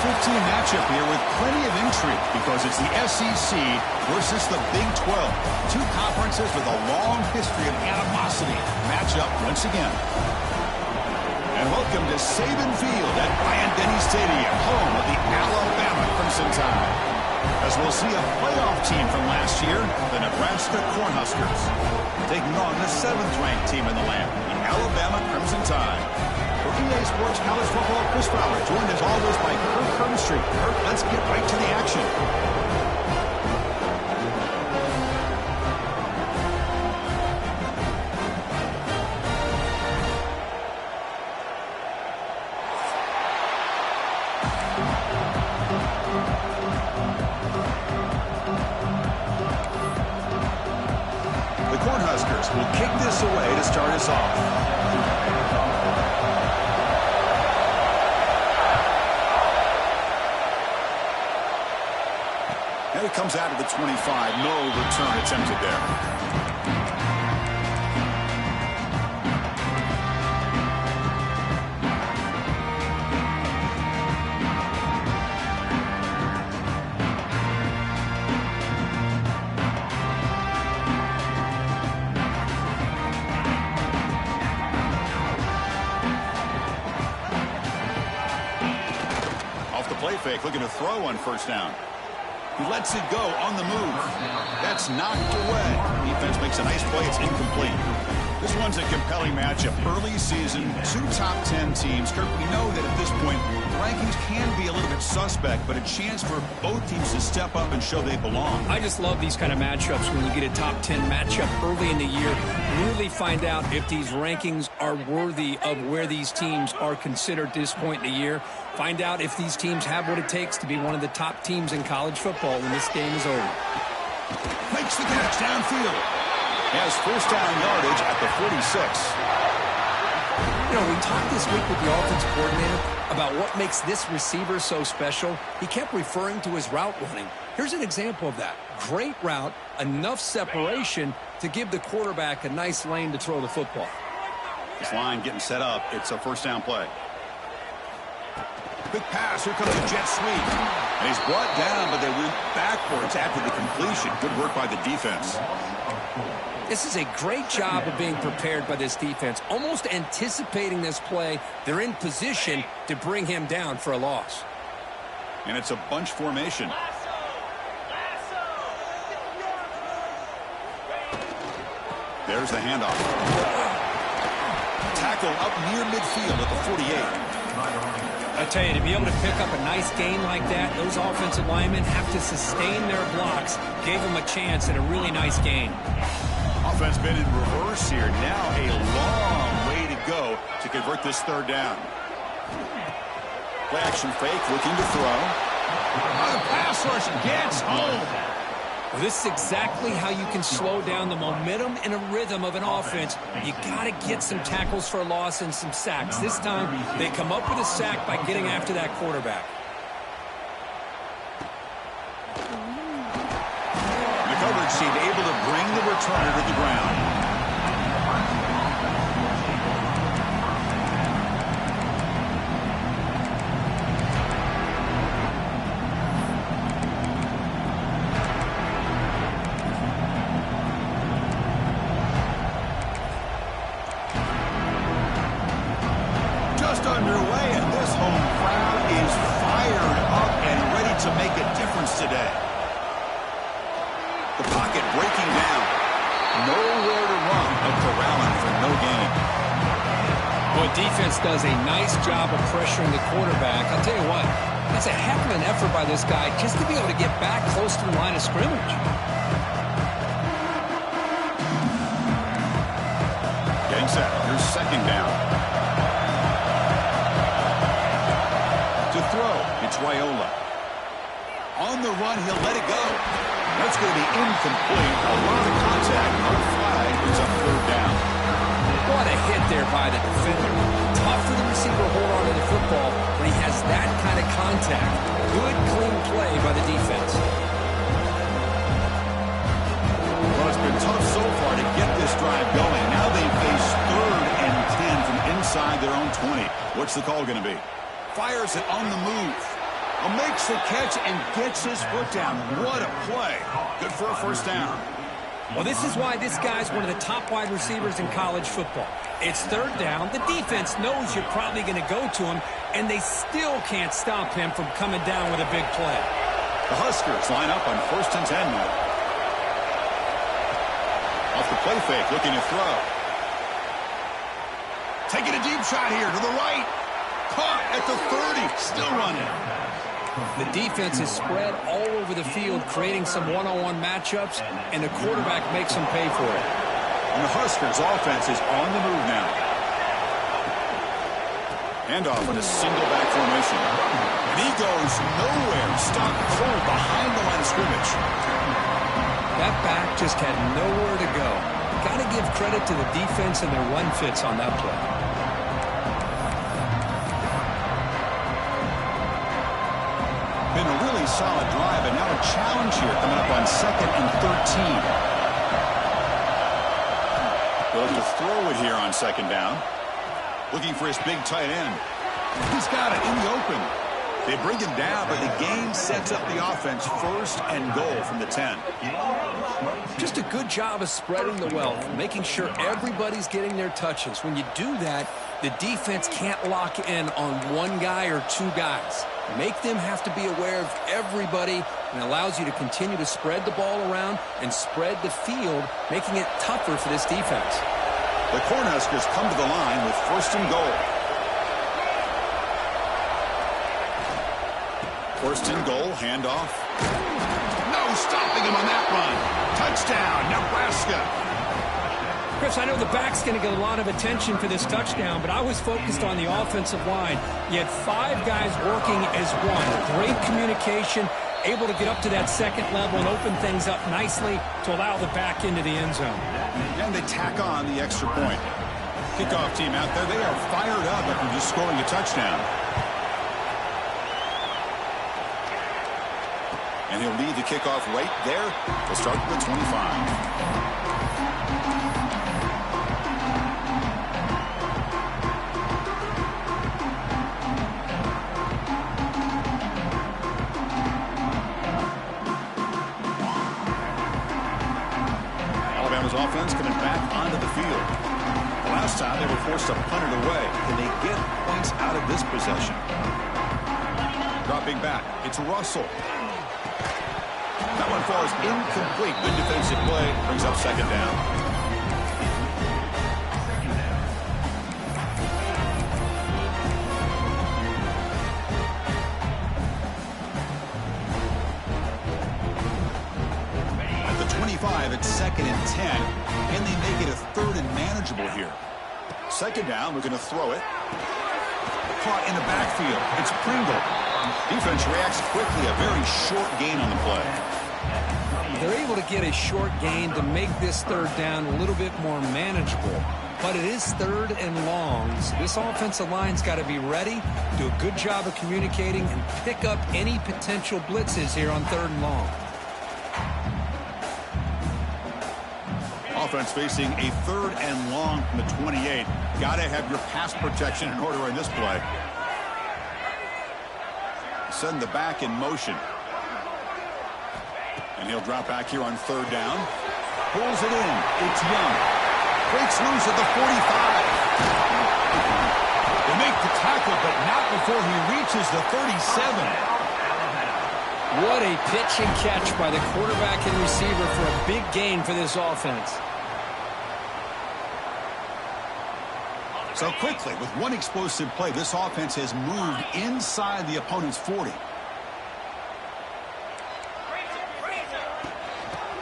15 matchup here with plenty of intrigue because it's the SEC versus the Big 12. Two conferences with a long history of animosity match up once again. And welcome to Saban Field at Bryant-Denny Stadium, home of the Alabama Crimson Tide. As we'll see a playoff team from last year, the Nebraska Cornhuskers, taking on the 7th-ranked team in the land, the Alabama Crimson Tide. For EA Sports College Football, Chris Fowler, joined as always by Kurt Cumstreet. Kurt, let's get right to the action. The Cornhuskers will kick this away to start us off. And it comes out of the 25. No return attempted there. Off the play fake, looking to throw on first down. He lets it go on the move. That's knocked away. Defense makes a nice play. It's incomplete. This one's a compelling matchup. Early season, two top 10 teams. Kurt, we know that at this point, rankings can be a little bit suspect, but a chance for both teams to step up and show they belong. I just love these kind of matchups when you get a top 10 matchup early in the year. Really find out if these rankings are worthy of where these teams are considered at this point in the year. Find out if these teams have what it takes to be one of the top teams in college football when this game is over. Makes the catch downfield. Has first down yardage at the 46. You know, we talked this week with the offensive coordinator about what makes this receiver so special. He kept referring to his route running. Here's an example of that. Great route, enough separation to give the quarterback a nice lane to throw the football. This line getting set up. It's a first down play. Quick pass. Here comes a jet sweep. And he's brought down, but they went backwards after the completion. Good work by the defense. This is a great job of being prepared by this defense, almost anticipating this play. They're in position to bring him down for a loss. And it's a bunch formation. There's the handoff. Tackle up near midfield at the 48. I tell you, to be able to pick up a nice gain like that, those offensive linemen have to sustain their blocks. Gave them a chance and a really nice gain. Offense been in reverse here. Now a long way to go to convert this third down. Play action fake, looking to throw. The pass rush gets home. Well, this is exactly how you can slow down the momentum and a rhythm of an offense. You got to get some tackles for a loss and some sacks. This time, they come up with a sack by getting after that quarterback. The coverage team able to bring the returner to the ground. Underway, and this home crowd is fired up and ready to make a difference today. The pocket breaking down. Nowhere to run, but corralling for no gain. Well, defense does a nice job of pressuring the quarterback. I'll tell you what, that's a heck of an effort by this guy just to be able to get back close to the line of scrimmage. Getting set. Here's second down. Throw. It's Raiola. On the run, he'll let it go. That's going to be incomplete. A lot of contact. On a flag. It's a third down. What a hit there by the defender. Tough for the receiver to hold on to the football, but he has that kind of contact. Good, clean play by the defense. Well, it's been tough so far to get this drive going. Now they face 3rd and 10 from inside their own 20. What's the call going to be? Fires it on the move. Makes the catch and gets his foot down. What a play. Good for a first down. Well, this is why this guy's one of the top wide receivers in college football. It's third down. The defense knows you're probably going to go to him, and they still can't stop him from coming down with a big play. The Huskers line up on 1st and 10 now. Off the play fake, looking to throw. Taking a deep shot here to the right. Caught at the 30, still running. The defense is spread all over the field, creating some one-on-one matchups, and the quarterback makes them pay for it. And the Huskers' offense is on the move now. Handoff in a single back formation. And he goes nowhere. Stopped cold behind the line of scrimmage. That back just had nowhere to go. Got to give credit to the defense and their run fits on that play. Been a really solid drive, and now a challenge here coming up on 2nd and 13. They'll have to throw it here on 2nd down. Looking for his big tight end. He's got it in the open. They bring him down, but the gain sets up the offense 1st and goal from the 10. Just a good job of spreading the wealth, making sure everybody's getting their touches. When you do that, the defense can't lock in on one guy or two guys. Make them have to be aware of everybody, and allows you to continue to spread the ball around and spread the field, making it tougher for this defense. The Cornhuskers come to the line with 1st and goal. 1st and goal, handoff. No stopping him on that run. Touchdown, Nebraska. Chris, I know the back's going to get a lot of attention for this touchdown, but I was focused on the offensive line. You had 5 guys working as one. Great communication, able to get up to that 2nd level and open things up nicely to allow the back into the end zone. And they tack on the extra point. Kickoff team out there, they are fired up after just scoring a touchdown. And he'll lead the kickoff right there to start the 25. Offense coming back onto the field. The last time they were forced to punt it away. Can they get points out of this possession? Dropping back, it's Russell. That one falls incomplete. Good defensive play, brings up 2nd down. 10, and they make it a third and manageable here. Second down, we're going to throw it. Caught in the backfield. It's Pringle. Defense reacts quickly. A very short gain on the play. They're able to get a short gain to make this third down a little bit more manageable. But it is third and long, so this offensive line's got to be ready, do a good job of communicating, and pick up any potential blitzes here on third and long. Offense facing a third and long from the 28. Got to have your pass protection in order in this play. Send the back in motion. And he'll drop back here on third down. Pulls it in. It's Young. Breaks loose at the 45. They make the tackle, but not before he reaches the 37. What a pitch and catch by the quarterback and receiver for a big gain for this offense. So quickly, with one explosive play, this offense has moved inside the opponent's 40.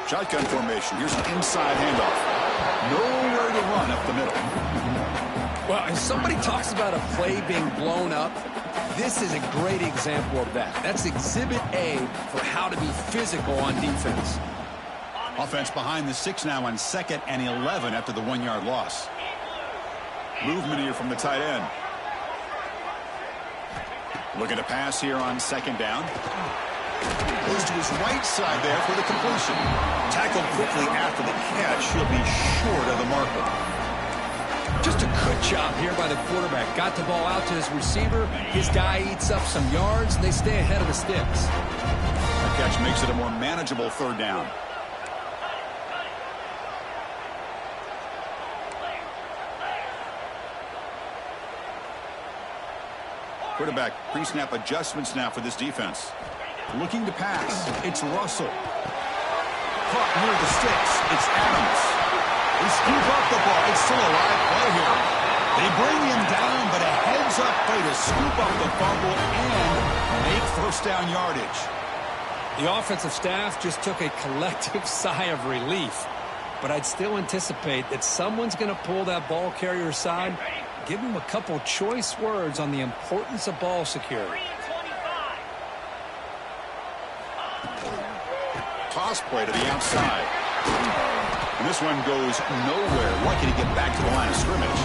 Shotgun formation. Here's an inside handoff. Nowhere to run up the middle. Well, if somebody talks about a play being blown up, this is a great example of that. That's exhibit A for how to be physical on defense. Offense behind the 6 now on 2nd and 11 after the 1-yard loss. Movement here from the tight end. Looking to pass here on 2nd down. Goes to his right side there for the completion. Tackled quickly after the catch. He'll be short of the marker. Just a good job here by the quarterback. Got the ball out to his receiver. His guy eats up some yards, and they stay ahead of the sticks. That catch makes it a more manageable third down. Quarterback pre-snap adjustments now for this defense. Looking to pass. It's Russell. Caught near the sticks. It's Adams. They scoop up the ball. It's still a live play here. They bring him down, but a heads-up play to scoop up the fumble and make first down yardage. The offensive staff just took a collective sigh of relief. But I'd still anticipate that someone's going to pull that ball carrier aside, give him a couple choice words on the importance of ball security. Toss play to the outside. And this one goes nowhere. Lucky to get back to the line of scrimmage.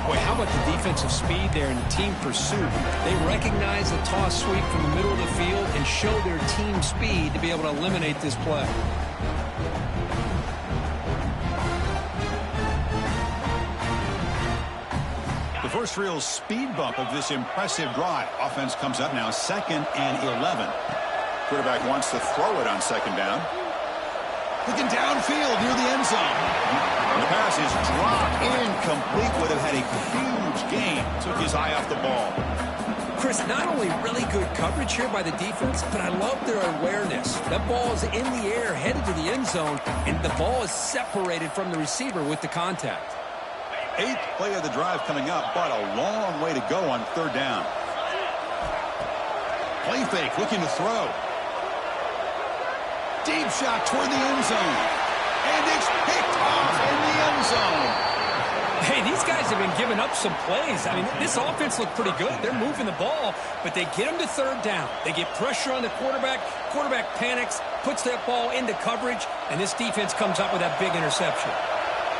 Boy, how about the defensive speed there in the team pursuit? They recognize the toss sweep from the middle of the field and show their team speed to be able to eliminate this play. The first real speed bump of this impressive drive. Offense comes up now 2nd and 11. Quarterback wants to throw it on 2nd down. Looking downfield near the end zone. The pass is dropped incomplete. Would have had a huge gain. Took his eye off the ball. Chris, not only really good coverage here by the defense, but I love their awareness. That ball is in the air, headed to the end zone, and the ball is separated from the receiver with the contact. 8th play of the drive coming up, but a long way to go on 3rd down. Play fake, looking to throw. Deep shot toward the end zone. And it's picked off in the end zone. Hey, these guys have been giving up some plays. I mean, this offense looked pretty good. They're moving the ball, but they get them to 3rd down. They get pressure on the quarterback. Quarterback panics, puts that ball into coverage, and this defense comes up with that big interception.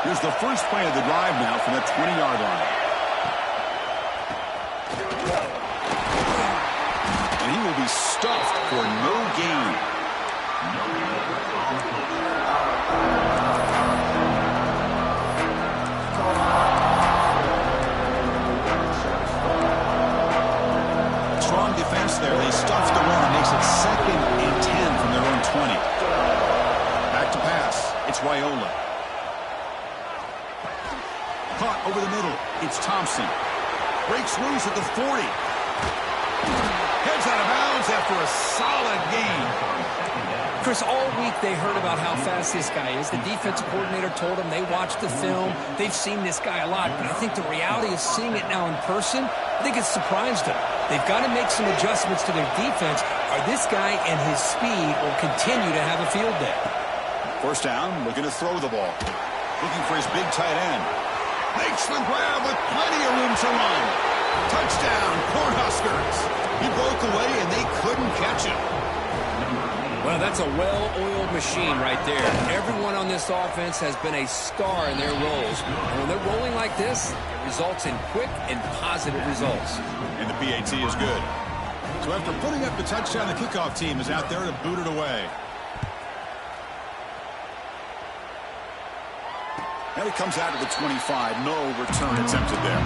Here's the first play of the drive now from the 20-yard line. And he will be stuffed for no gain. Strong defense there. They stuff the run. Makes it 2nd and 10 from their own 20. Back to pass. It's Raiola. Caught over the middle. It's Thompson. Breaks loose at the 40. Heads out of bounds after a solid gain. Chris, all week they heard about how fast this guy is. The defensive coordinator told them they watched the film. They've seen this guy a lot, but I think the reality of seeing it now in person, I think it's surprised them. They've got to make some adjustments to their defense, or this guy and his speed will continue to have a field day. First down, looking to throw the ball. Looking for his big tight end. Makes the grab with plenty of room to run. Touchdown, Cornhuskers. He broke away, and they couldn't catch him. Well, that's a well-oiled machine right there. Everyone on this offense has been a star in their roles. And when they're rolling like this, it results in quick and positive results. And the PAT is good. So after putting up the touchdown, the kickoff team is out there to boot it away. And it comes out to the 25. No return attempted there.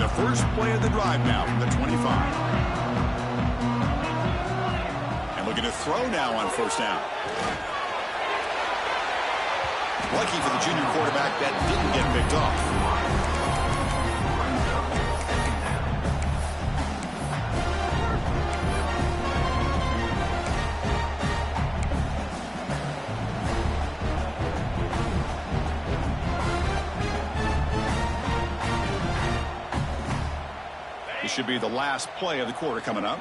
The first play of the drive now from the 25. And looking to throw now on first down. Lucky for the junior quarterback that didn't get picked off. This should be the last play of the quarter coming up.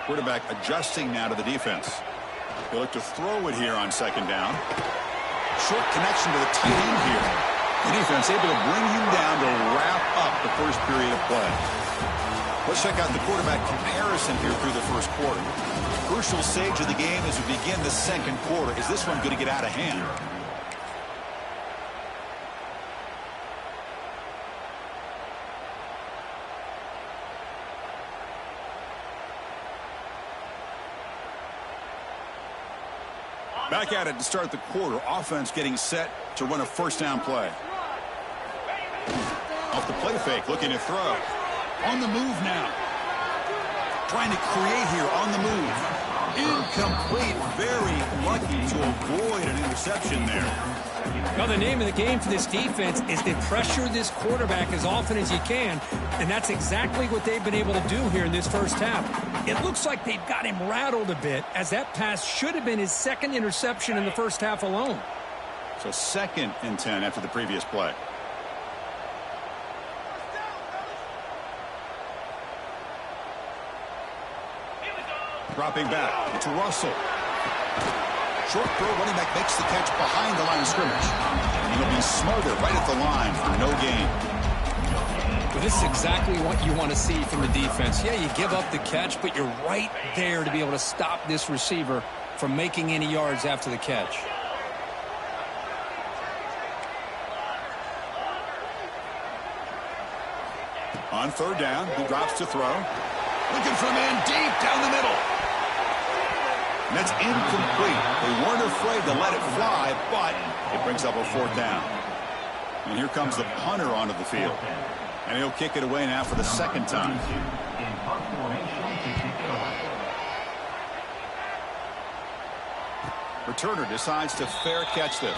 Quarterback adjusting now to the defense. He'll look to throw it here on second down. Short connection to the tight end here. The defense able to bring him down to wrap up the first period of play. Let's check out the quarterback comparison here through the first quarter. Crucial stage of the game as we begin the second quarter. Is this one going to get out of hand? Back at it to start the quarter. Offense getting set to run a first down play. Off the play fake, looking to throw. On the move now. Trying to create here on the move. Incomplete. Very lucky to avoid an interception there. Now, the name of the game for this defense is to pressure this quarterback as often as you can, and that's exactly what they've been able to do here in this first half. It looks like they've got him rattled a bit, as that pass should have been his second interception in the first half alone. So 2nd and 10 after the previous play. Dropping back to Russell. Short throw, running back makes the catch behind the line of scrimmage. And he'll be smothered right at the line for no gain. Well, this is exactly what you want to see from the defense. Yeah, you give up the catch, but you're right there to be able to stop this receiver from making any yards after the catch. On third down, he drops to throw. Looking for a man deep down the middle. And that's incomplete. They weren't afraid to let it fly, but it brings up a fourth down. And here comes the punter onto the field. And he'll kick it away now for the second time. Returner decides to fair catch this.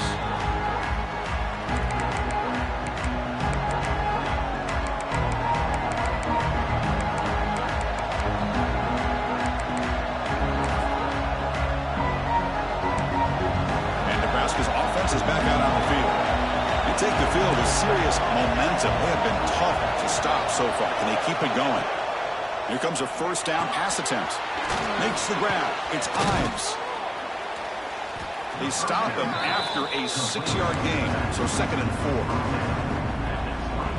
Is back out on the field. They take the field with serious momentum. They have been tough to stop so far. Can they keep it going? Here comes a first down pass attempt. Makes the grab. It's Ives. They stop him after a 6-yard gain. So 2nd and 4.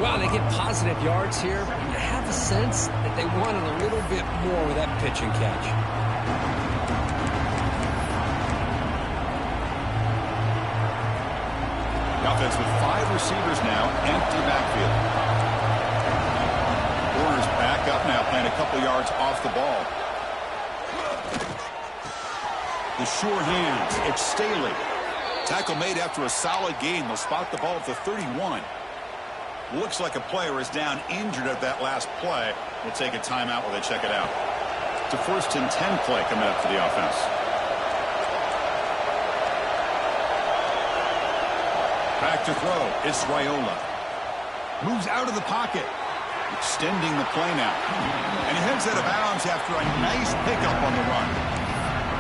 Well, they get positive yards here. You have a sense that they wanted a little bit more with that pitch and catch. Offense with 5 receivers now, empty backfield. Warner's back up now, playing a couple yards off the ball. The sure hands, it's Staley. Tackle made after a solid gain. They'll spot the ball at the 31. Looks like a player is down injured at that last play. We'll take a timeout while they check it out. It's a 1st and 10 play coming up for the offense. Back to throw. It's Raiola. Moves out of the pocket. Extending the play now. And he heads out of bounds after a nice pickup on the run.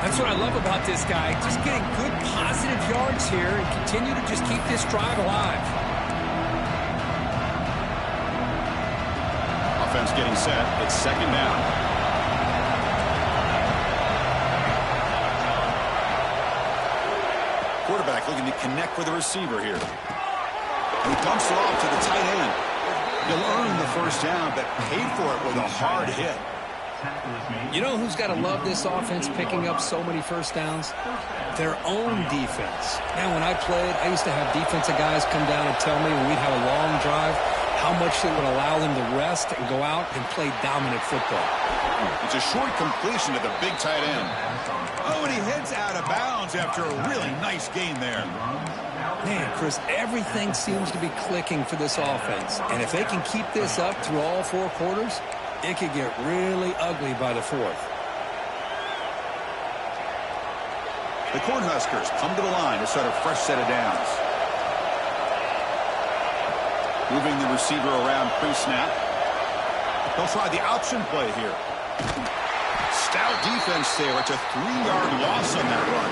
That's what I love about this guy. Just getting good positive yards here and continue to just keep this drive alive. Offense getting set. It's second down. Quarterback looking to connect with the receiver here. And he dumps it off to the tight end. He'll earn the first down, but paid for it with a hard hit. You know who's got to love this offense picking up so many first downs? Their own defense. Man, when I played, I used to have defensive guys come down and tell me when we'd have a long drive how much it would allow them to rest and go out and play dominant football. It's a short completion to the big tight end. Oh, and he heads out of bounds after a really nice gain there. Man, Chris, everything seems to be clicking for this offense. And if they can keep this up through all four quarters, it could get really ugly by the fourth. The Cornhuskers come to the line to start a fresh set of downs. Moving the receiver around pre-snap. They'll try the option play here. Stout defense there. It's a 3-yard loss on that run.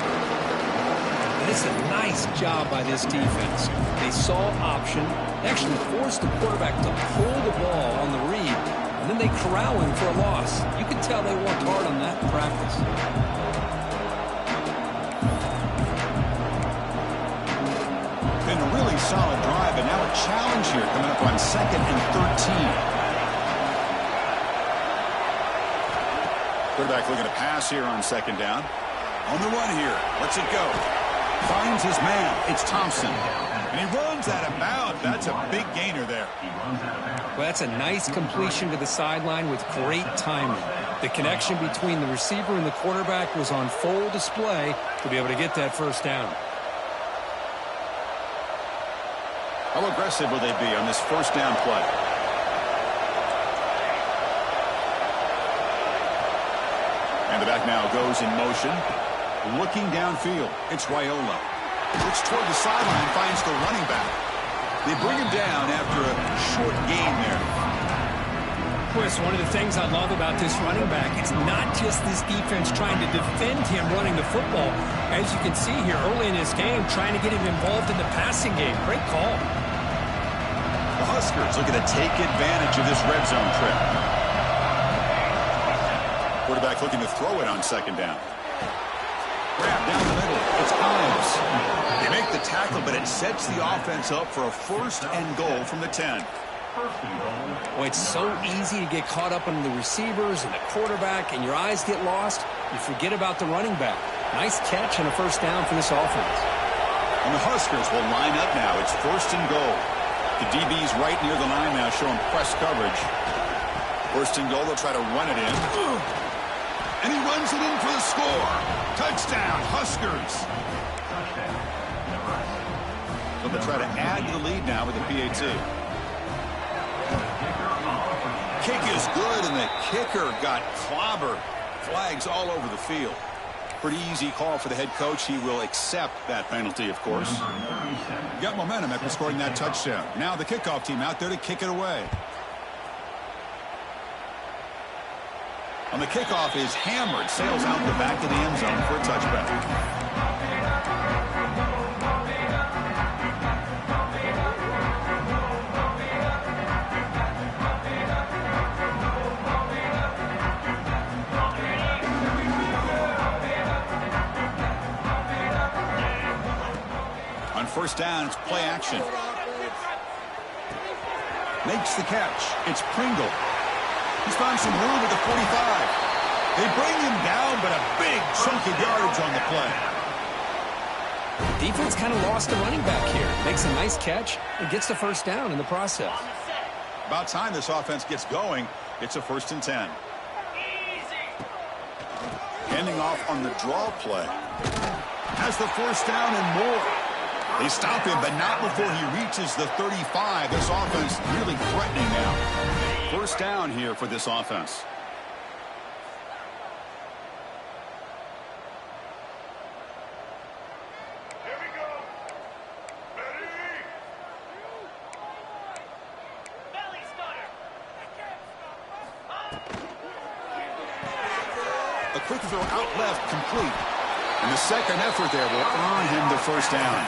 And it's a nice job by this defense. They saw option, actually forced the quarterback to pull the ball on the read, and then they corral him for a loss. You can tell they worked hard on that in practice. Been a really solid drive, and now a challenge here coming up on 2nd and 13. Quarterback looking to pass here on 2nd down. On the run here. Lets it go. Finds his man. It's Thompson. And he runs out of bounds. That's a big gainer there. Well, that's a nice completion to the sideline with great timing. The connection between the receiver and the quarterback was on full display to be able to get that first down. How aggressive will they be on this first down play? And the back now goes in motion. Looking downfield. It's Raiola. Looks toward the sideline, finds the running back. They bring him down after a short gain there. Chris, one of the things I love about this running back is not just this defense trying to defend him running the football. As you can see here early in this game, trying to get him involved in the passing game. Great call. The Huskers looking to take advantage of this red zone trip. Quarterback looking to throw it on 2nd down. Grab down the middle. It's Ives. They make the tackle, but it sets the offense up for a 1st and goal from the 10. Well, it's so easy to get caught up in the receivers and the quarterback, and your eyes get lost. You forget about the running back. Nice catch and a first down for this offense. And the Huskers will line up now. It's 1st and goal. The DB's right near the line now, showing press coverage. 1st and goal, they'll try to run it in. And he runs it in for the score. Touchdown, Huskers. So they'll try to add to the lead now with the PAT. Kick is good, and the kicker got clobbered. Flags all over the field. Pretty easy call for the head coach. He will accept that penalty, of course. Got momentum after scoring that touchdown. Now the kickoff team out there to kick it away. On the kickoff is hammered. Sails out the back of the end zone for a touchback. On 1st down, it's play action. Makes the catch. It's Pringle. He's found some room at the 45. They bring him down, but a big chunk of yardage on the play. Defense kind of lost the running back here. Makes a nice catch and gets the first down in the process. About time this offense gets going. It's a 1st and 10. Handing off on the draw play. Has the first down and more. They stop him, but not before he reaches the 35. This offense really threatening now. 1st down here for this offense. Here we go. Ready? Belly starter. A quick throw out left, complete. And the second effort there will earn him the first down.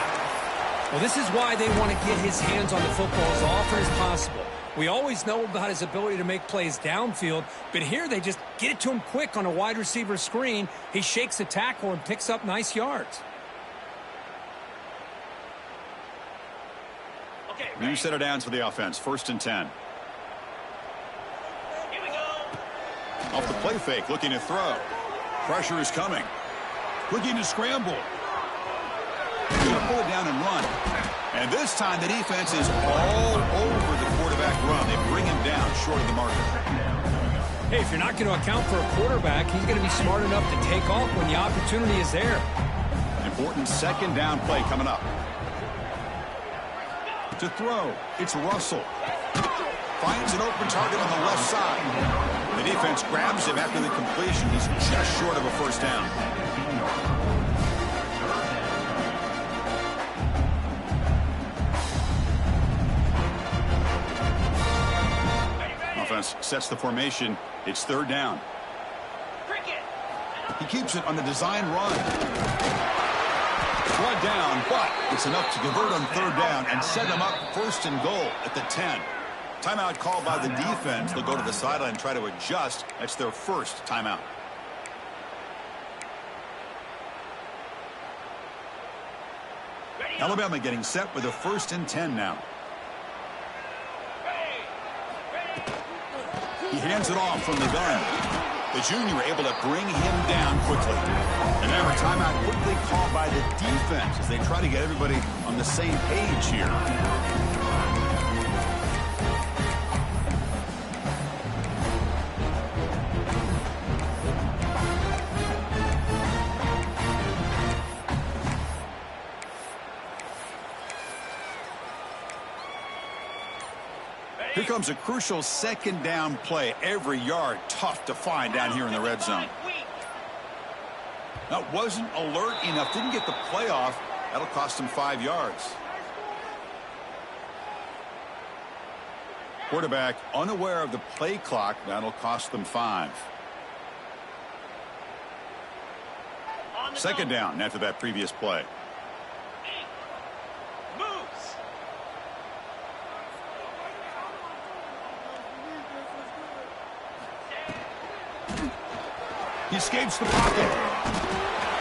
Well, this is why they want to get his hands on the football as often as possible. We always know about his ability to make plays downfield, but here they just get it to him quick on a wide receiver screen. He shakes the tackle and picks up nice yards. New set of downs for the offense. 1st and 10. Here we go. Off the play fake, looking to throw. Pressure is coming. Looking to scramble. Going to pull it down and run. And this time the defense is all over the quarterback run. They bring him down short of the marker. Hey, if you're not going to account for a quarterback, he's going to be smart enough to take off when the opportunity is there. Important 2nd down play coming up. To throw, it's Russell. Finds an open target on the left side. The defense grabs him after the completion. He's just short of a first down. Offense sets the formation. It's 3rd down. He keeps it on the design run. Brought down, but it's enough to convert on 3rd down and set them up 1st and goal at the 10. Timeout called by the defense. They'll go to the sideline and try to adjust. That's their first timeout. Alabama getting set with a 1st and 10 now. He hands it off from the gun. The junior able to bring him down quickly. And now a timeout quickly called by the defense as they try to get everybody on the same page here. Here comes a crucial 2nd down play. Every yard tough to find down here in the red zone. That wasn't alert enough. Didn't get the play off. That'll cost him 5 yards. Quarterback unaware of the play clock. That'll cost them 5. 2nd down after that previous play. He escapes the pocket.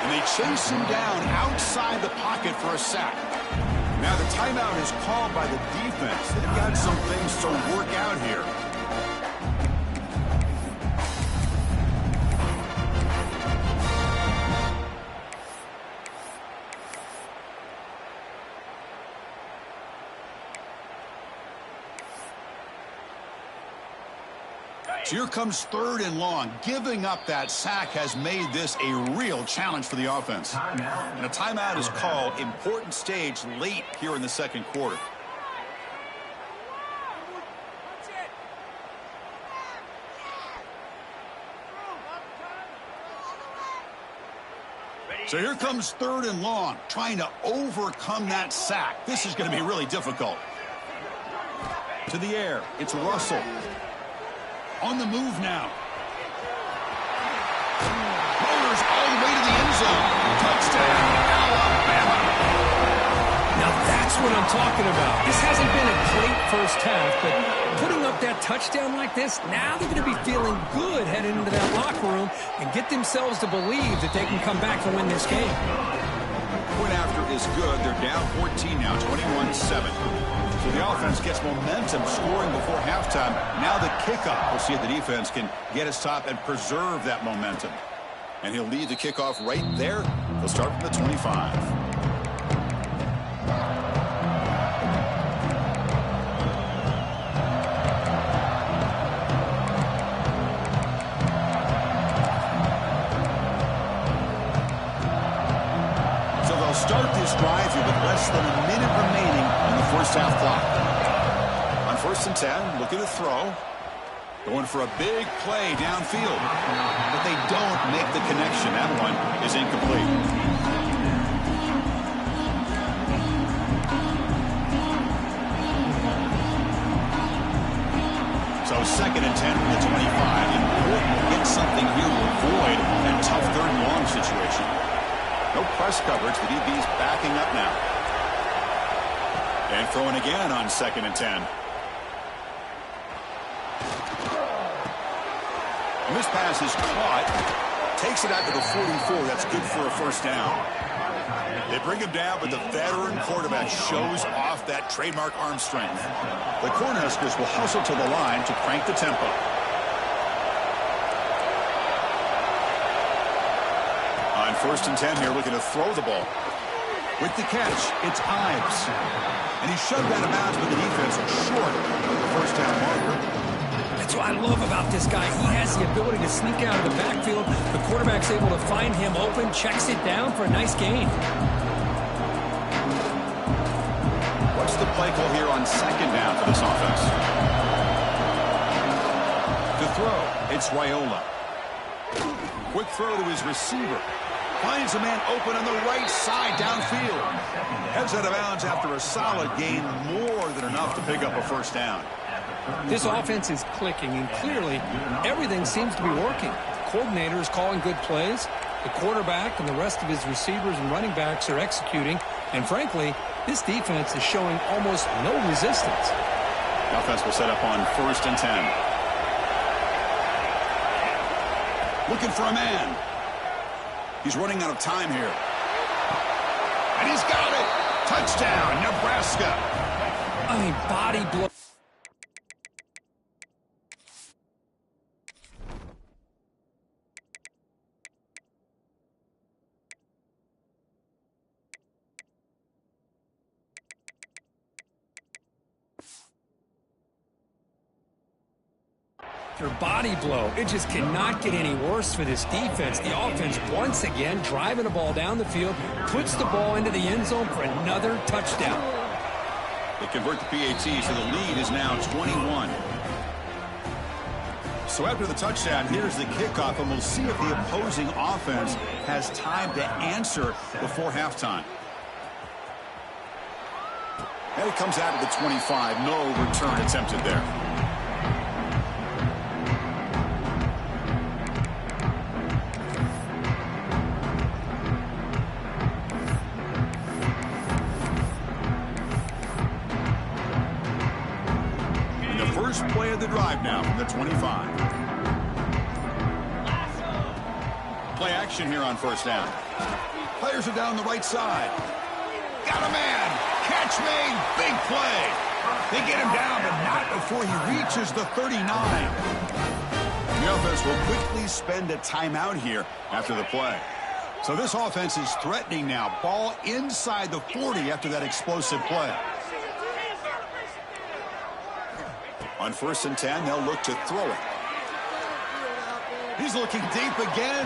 And they chase him down outside the pocket for a sack. Now the timeout is called by the defense. They've got some things to work out here. So here comes 3rd and long. Giving up that sack has made this a real challenge for the offense. And a timeout is called. Important stage late here in the 2nd quarter. So here comes 3rd and long, trying to overcome that sack. This is going to be really difficult. To the air, it's Russell. On the move now. Motors all the way to the end zone. Touchdown, Alabama. Now that's what I'm talking about. This hasn't been a great first half, but putting up that touchdown like this, now they're going to be feeling good heading into that locker room and get themselves to believe that they can come back and win this game. Point after is good. They're down 14 now, 21-7. So the offense gets momentum scoring before halftime. Now the kickoff. We'll see if the defense can get his top and preserve that momentum. And he'll lead the kickoff right there. He'll start from the 25. Start this drive here with less than a minute remaining in the first half clock. On 1st and 10, looking to throw. Going for a big play downfield. But they don't make the connection. That one is incomplete. So 2nd and 10 from the 25. Important to get something here to avoid a tough 3rd and long situation. No press coverage. The DB's backing up now. And throwing again on 2nd and 10. And this pass is caught. Takes it out to the 44. That's good for a 1st down. They bring him down, but the veteran quarterback shows off that trademark arm strength. The Cornhuskers will hustle to the line to crank the tempo. On 1st and 10 here, looking to throw the ball. With the catch, it's Ives. And he's shoved out of bounds, but the defense was short of the 1st down marker. That's what I love about this guy. He has the ability to sneak out of the backfield. The quarterback's able to find him open, checks it down for a nice gain. What's the play call here on 2nd down for this offense? To throw, it's Raiola. Quick throw to his receiver. Finds a man open on the right side downfield. Heads out of bounds after a solid gain, more than enough to pick up a 1st down. This offense is clicking, and clearly everything seems to be working. The coordinator is calling good plays. The quarterback and the rest of his receivers and running backs are executing. And frankly, this defense is showing almost no resistance. The offense will set up on 1st and 10. Looking for a man. He's running out of time here. And he's got it. Touchdown, Nebraska. I mean, body blow. Their body blow. It just cannot get any worse for this defense. The offense once again driving the ball down the field, puts the ball into the end zone for another touchdown. They convert the PAT, so the lead is now 21. So after the touchdown, here's the kickoff, and we'll see if the opposing offense has time to answer before halftime. And it comes out of the 25. No return attempted there. First play of the drive now from the 25. Play action here on 1st down. Players are down the right side. Got a man. Catch made. Big play. They get him down, but not before he reaches the 39. The offense will quickly spend a timeout here after the play. So this offense is threatening now. Ball inside the 40 after that explosive play. On 1st and 10, they'll look to throw it. He's looking deep again.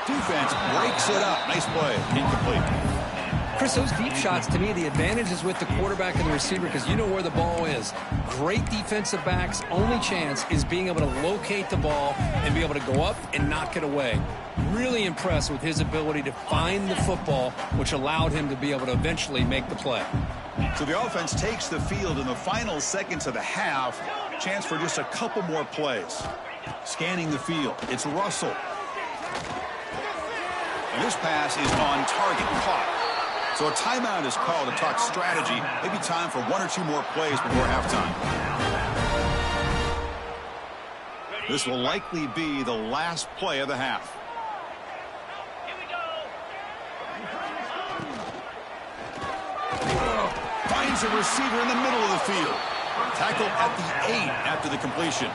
Defense breaks it up. Nice play. Incomplete. Chris, those deep shots, to me, the advantage is with the quarterback and the receiver because you know where the ball is. Great defensive backs' only chance is being able to locate the ball and be able to go up and knock it away. Really impressed with his ability to find the football, which allowed him to be able to eventually make the play. So the offense takes the field in the final seconds of the half. Chance for just a couple more plays. Scanning the field. It's Russell. And this pass is on target. Caught. So a timeout is called to talk strategy. Maybe time for 1 or 2 more plays before halftime. This will likely be the last play of the half. Finds a receiver in the middle of the field. Tackle at the 8 after the completion.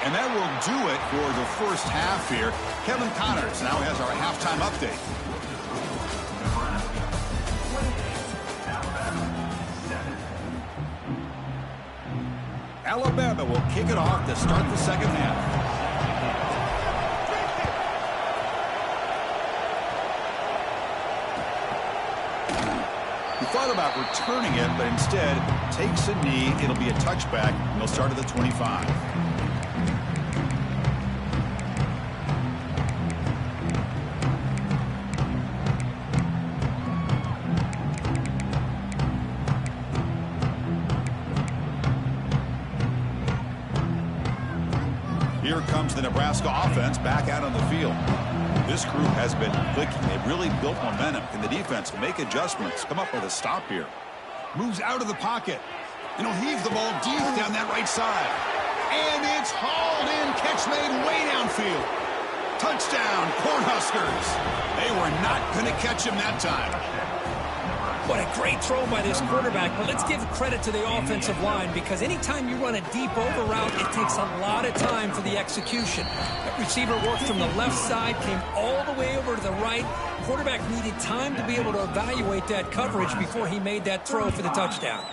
And that will do it for the first half here. Kevin Connors now has our halftime update. Alabama will kick it off to start the second half. He thought about returning it, but instead takes a knee. It'll be a touchback, and they'll start at the 25. Here comes the Nebraska offense back out on the field. This group has been clicking. They've really built momentum. Can the defense make adjustments? Come up with a stop here. Moves out of the pocket. And he'll heave the ball deep down that right side. And it's hauled in. Catch made way downfield. Touchdown, Cornhuskers. They were not going to catch him that time. What a great throw by this quarterback, but let's give credit to the offensive line because anytime you run a deep over route, it takes a lot of time for the execution. That receiver worked from the left side, came all the way over to the right. Quarterback needed time to be able to evaluate that coverage before he made that throw for the touchdown.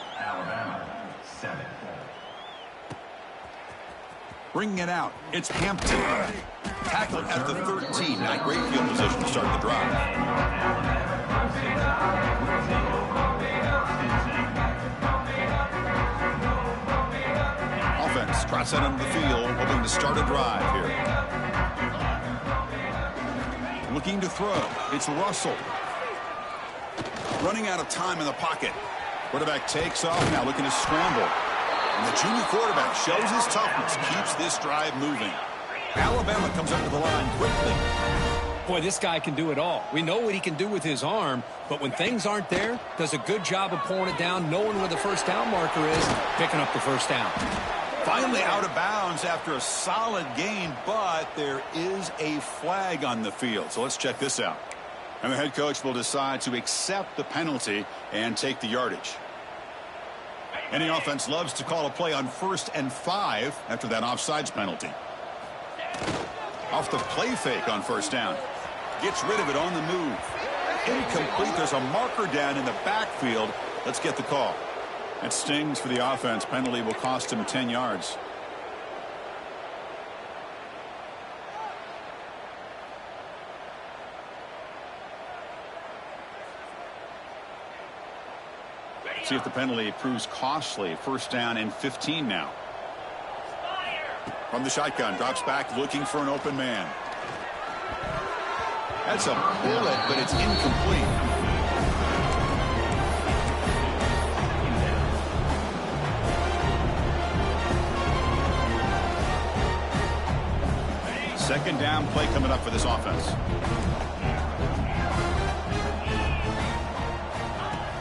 Bringing it out, it's Hampton. Tackled at the 13. Not great field position to start the drive. Offense trots out onto the field, hoping to start a drive here. Looking to throw. It's Russell. Running out of time in the pocket. Quarterback takes off now, looking to scramble. And the junior quarterback shows his toughness, keeps this drive moving. Alabama comes up to the line quickly. Boy, this guy can do it all. We know what he can do with his arm, but when things aren't there, does a good job of pulling it down, knowing where the first down marker is, picking up the first down. Finally out of bounds after a solid gain, but there is a flag on the field. So let's check this out. And the head coach will decide to accept the penalty and take the yardage. Any offense loves to call a play on 1st and 5 after that offsides penalty. Off the play fake on first down. Gets rid of it on the move. Incomplete. There's a marker down in the backfield. Let's get the call. It stings for the offense. Penalty will cost him 10 yards. See if the penalty proves costly. First down and 15 now. From the shotgun, drops back, looking for an open man. That's a bullet, but it's incomplete. Second down play coming up for this offense.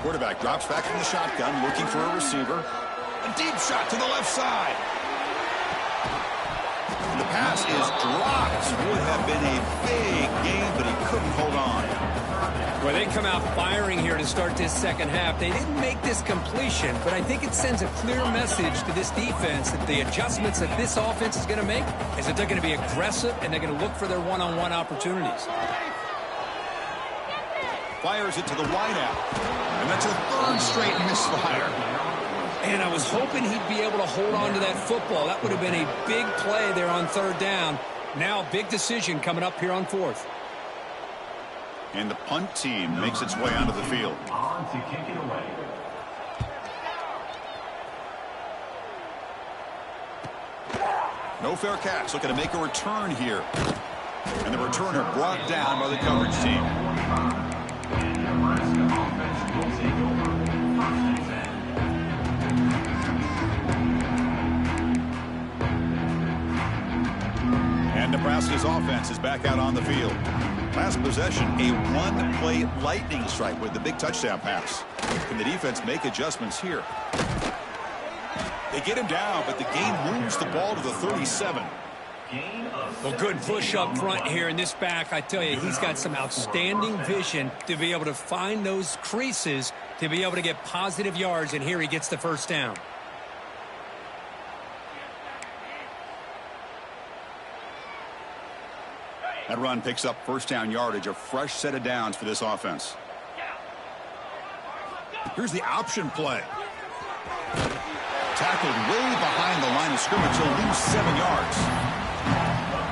Quarterback drops back from the shotgun, looking for a receiver. A deep shot to the left side. And the pass is dropped. Would have been a big gain, but he couldn't hold on. Well, they come out firing here to start this second half. They didn't make this completion, but I think it sends a clear message to this defense that the adjustments that this offense is going to make is that they're going to be aggressive and they're going to look for their one-on-one opportunities. Fires it to the wideout. And that's a third straight misfire. And I was hoping he'd be able to hold on to that football. That would have been a big play there on third down. Now a big decision coming up here on fourth. And the punt team makes its way onto the field. On to kick it away. No fair catch. Looking to make a return here. And the returner brought down by the coverage team. Nebraska offense will take over. First and 10. And Nebraska's offense is back out on the field. Last possession, a one-play lightning strike with the big touchdown pass. Can the defense make adjustments here? They get him down, but the gain moves the ball to the 37. Well, good push up front here in this back. I tell you, he's got some outstanding vision to be able to find those creases to be able to get positive yards, and here he gets the first down. That run picks up first down yardage, a fresh set of downs for this offense. Here's the option play. Tackled way behind the line of scrimmage. He'll lose 7 yards.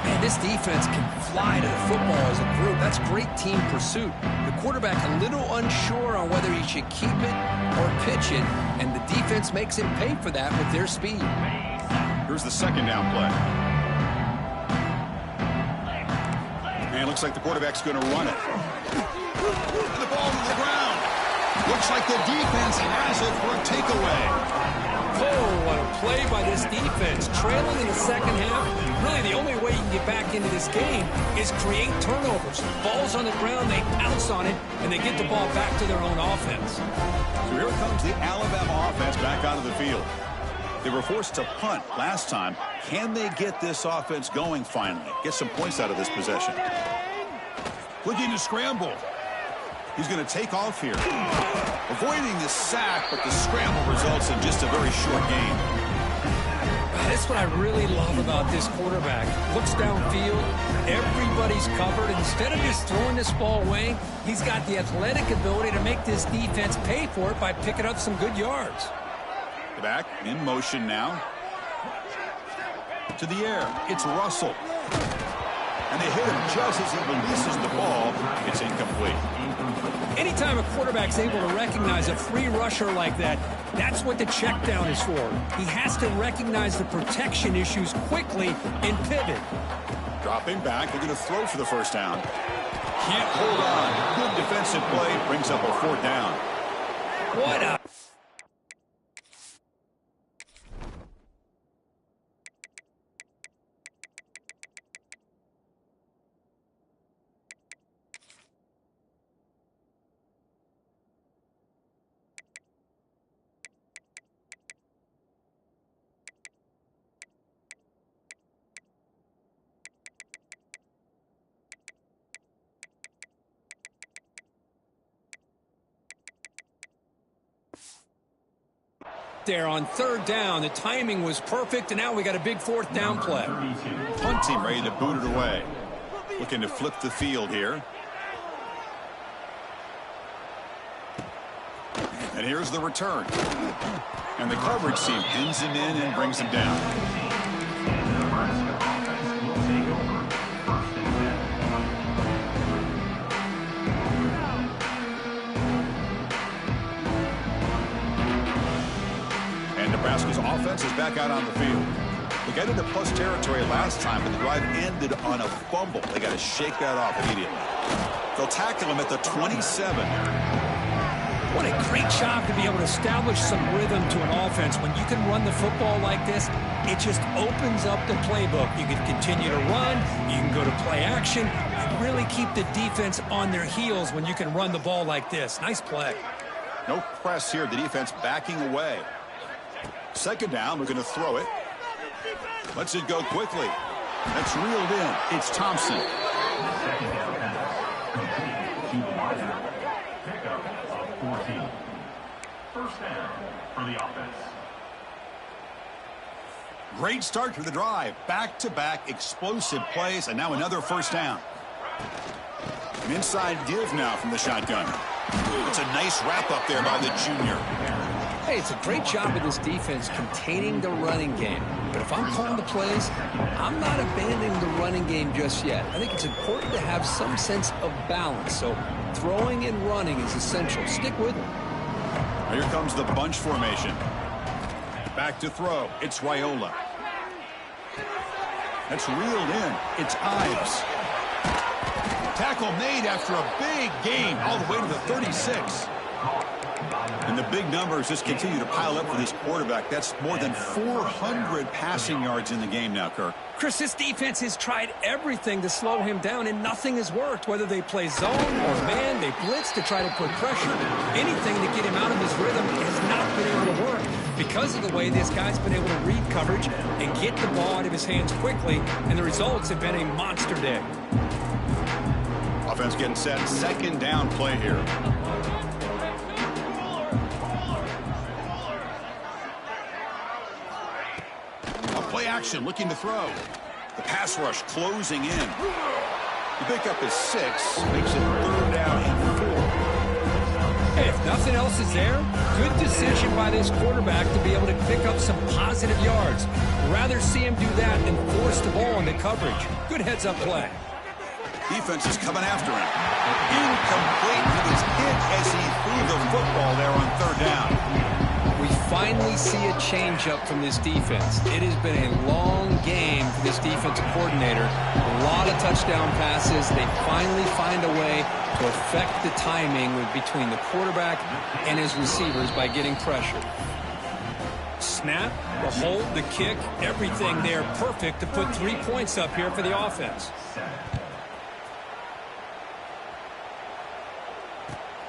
Man, this defense can fly to the football as a group. That's great team pursuit. The quarterback a little unsure on whether he should keep it or pitch it, and the defense makes him pay for that with their speed. Here's the second down play. And it looks like the quarterback's going to run it. And the ball to the ground. Looks like the defense has it for a takeaway. Oh, what a play by this defense. offense. Trailing in the second half, really the only way you can get back into this game is create turnovers. Ball's on the ground, they pounce on it, and they get the ball back to their own offense. So here comes the Alabama offense back onto the field. They were forced to punt last time. Can they get this offense going finally? Get some points out of this possession. Looking to scramble. He's going to take off here. Avoiding the sack, but the scramble results in just a very short gain. That's what I really love about this quarterback. Looks downfield, everybody's covered. Instead of just throwing this ball away, he's got the athletic ability to make this defense pay for it by picking up some good yards. Back in motion now. To the air. It's Russell. And they hit him just as he releases the ball. It's incomplete. Anytime a quarterback's able to recognize a free rusher like that, that's what the check down is for. He has to recognize the protection issues quickly and pivot. Dropping back. They're going to throw for the first down. Can't hold on. Good defensive play. Brings up a fourth down. What a... There on third down. The timing was perfect, and now we got a big fourth down play. Punt team ready to boot it away. Looking to flip the field here. And here's the return. And the coverage team pins him in and brings him down. Nebraska offense will take over. First and 10. And Nebraska's offense is back out on the field. They got into plus territory last time, but the drive ended on a fumble. They got to shake that off immediately. They'll tackle him at the 27. What a great job to be able to establish some rhythm to an offense. When you can run the football like this, it just opens up the playbook. You can continue to run, you can go to play action, and really keep the defense on their heels when you can run the ball like this. Nice play. No press here. The defense backing away. Second down, we're going to throw it. Lets it go quickly. That's reeled in. It's Thompson. Second down pass. Complete to Meyer. Pickup of 14. First down for the offense. Great start to the drive. Back-to-back explosive plays, and now another first down. An inside give now from the shotgun. It's a nice wrap-up there by the junior. Hey, it's a great job of this defense containing the running game. But if I'm calling the plays, I'm not abandoning the running game just yet. I think it's important to have some sense of balance. So throwing and running is essential. Stick with it. Here comes the bunch formation. Back to throw. It's Raiola. That's reeled in. It's Ives. Tackle made after a big gain all the way to the 36. And the big numbers just continue to pile up for this quarterback. That's more than 400 passing yards in the game now, Kirk. Chris, this defense has tried everything to slow him down, and nothing has worked. Whether they play zone or man, they blitz to try to put pressure. Anything to get him out of his rhythm has not been able to work because of the way this guy's been able to read coverage and get the ball out of his hands quickly, and the results have been a monster day. Offense getting set. Second down play here. Play action, looking to throw. The pass rush closing in. The pickup is 6, makes it third down and 4. Hey, if nothing else is there, good decision by this quarterback to be able to pick up some positive yards. Rather see him do that than force the ball into coverage. Good heads-up play. Defense is coming after him. Incomplete. He was hit as he threw the football there on third down. We finally see a change-up from this defense. It has been a long game for this defensive coordinator. A lot of touchdown passes. They finally find a way to affect the timing between the quarterback and his receivers by getting pressure. snap, the hold, the kick, everything there perfect to put 3 points up here for the offense.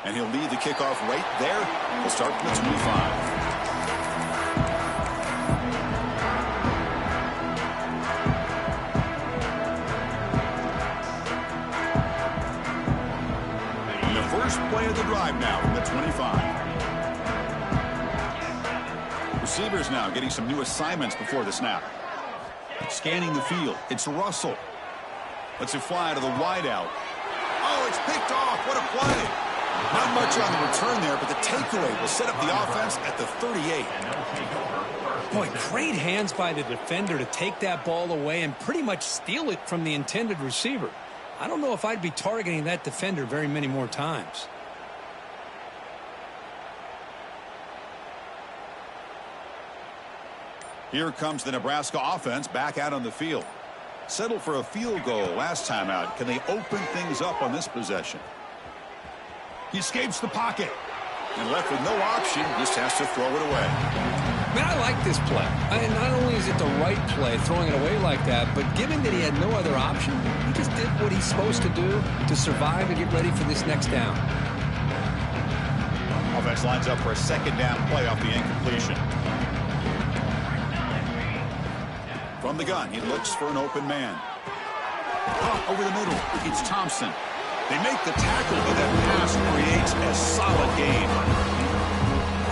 And he'll lead the kickoff right there. We'll start from the 25. First play of the drive now from the 25. Receivers now getting some new assignments before the snap. Scanning the field. It's Russell. Lets it fly to the wideout. Oh, it's picked off. What a play. Not much on the return there, but the takeaway will set up the offense at the 38. Boy, great hands by the defender to take that ball away and pretty much steal it from the intended receiver. I don't know if I'd be targeting that defender very many more times. Here comes the Nebraska offense back out on the field. Settled for a field goal last time out. Can they open things up on this possession? He escapes the pocket. And left with no option, just has to throw it away. Man, I like this play. Not only is it the right play, throwing it away like that, but given that he had no other option, he just did what he's supposed to do to survive and get ready for this next down. Offense lines up for a second down play off the incompletion. From the gun, he looks for an open man. Over the middle, it's Thompson. They make the tackle, but that pass creates a solid gain.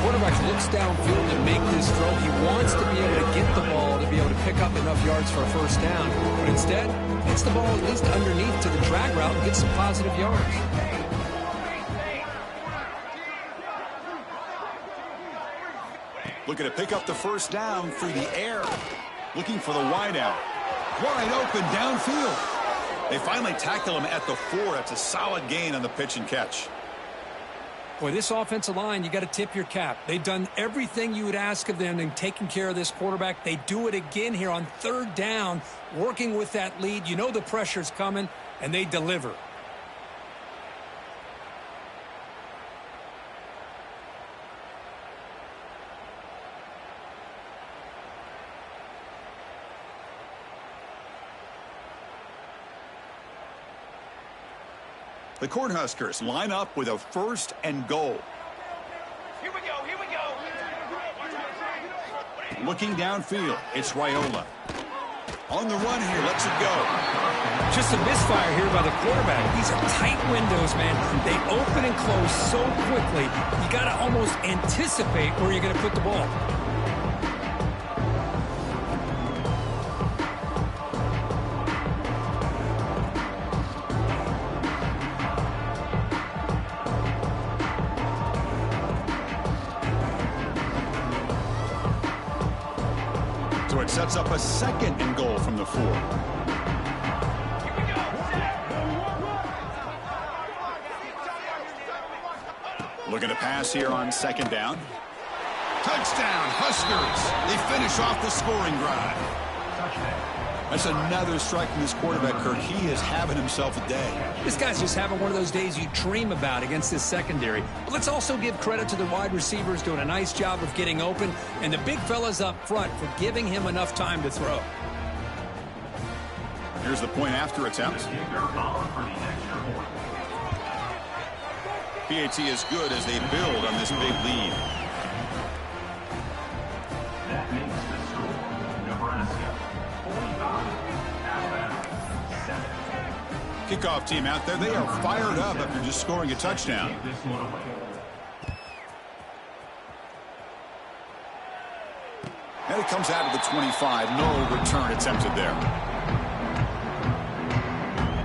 Quarterback looks downfield to make this throw. He wants to be able to get the ball to be able to pick up enough yards for a first down. But instead, gets the ball at least underneath to the drag route and gets some positive yards. Looking to pick up the first down through the air. Looking for the wideout. Wide open downfield. They finally tackle him at the 4. That's a solid gain on the pitch and catch. Boy, this offensive line, you got to tip your cap. They've done everything you would ask of them in taking care of this quarterback. They do it again here on third down, working with that lead. You know the pressure's coming, and they deliver. The Cornhuskers line up with a first and goal. Here we go, here we go. Looking downfield, it's Raiola. On the run here, lets it go. Just a misfire here by the quarterback. These are tight windows, man. They open and close so quickly, you got to almost anticipate where you're going to put the ball. So it sets up a second and goal from the 4. Looking to pass here on second down. Touchdown, Huskers. They finish off the scoring drive. That's another strike from this quarterback, Kirk. He is having himself a day. This guy's just having one of those days you dream about against this secondary. But let's also give credit to the wide receivers doing a nice job of getting open, and the big fellas up front for giving him enough time to throw. Here's the point after attempt. PAT is good as they build on this big lead. That makes the score Nebraska 45, Alabama 7. Kickoff team out there, they are fired up after just scoring a touchdown. Take this one away. And it comes out of the 25. No return attempted there.